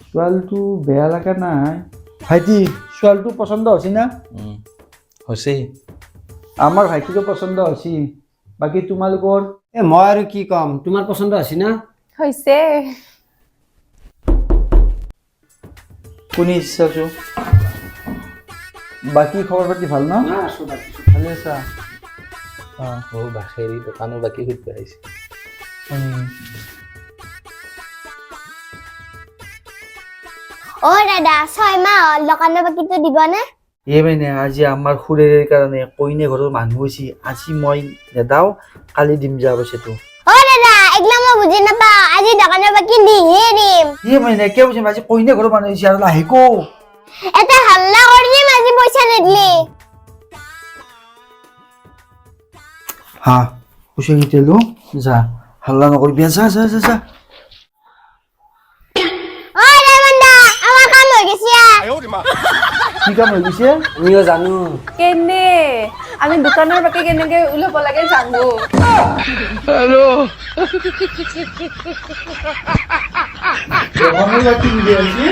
ছোৱালীটো বেয়া লগা নাই ভাইটি ছোৱালীটো পচন্দ হৈছে না হৈছে আমাৰ ভাইটিটো পচন্দ হৈছে বাকী তোমালোকৰ মই আৰু কি কম তোমাৰ পছন্দ আছে না হৈছে শুনি ইচ্ছাছো বাকী খবৰ পাতি ভাল ন ভালে আছা বাখেৰি দোকানৰ বাকী সুধিব আহিছে অ দাদা 6 মাহ হ'ল দোকানৰ বাকীটো দিবনে এই মানে আজি আমাৰ খুৰীৰ কাৰণে কইনে ঘৰৰ মানুহ হৈছে আজি মই নেদাও কালি দিম যা পইচাটো অ দাদা একলা মই বুজি নাপাওঁ আজি দোকানৰ বাকী দিহে দিম এই মানে কিয় বুজিম আজি কইনে ঘৰৰ মানুহ হৈছে আৰু লাহেকো এটা হাল্লা কৰি দিম আজি পইচা নিদিলি হা পইচা নিদিলো যা হাল্লা নকৰিবি যা যা যা যা অ ডায়মণ্ডা আমাৰ কাম হৈ গৈছে কি কাম হৈ গৈছে আমিও জানো কেনে আমি দোকানৰ বাকী কেনেকে ওলাব লাগে জানো দোকানৰ বাকী উলিয়াইছে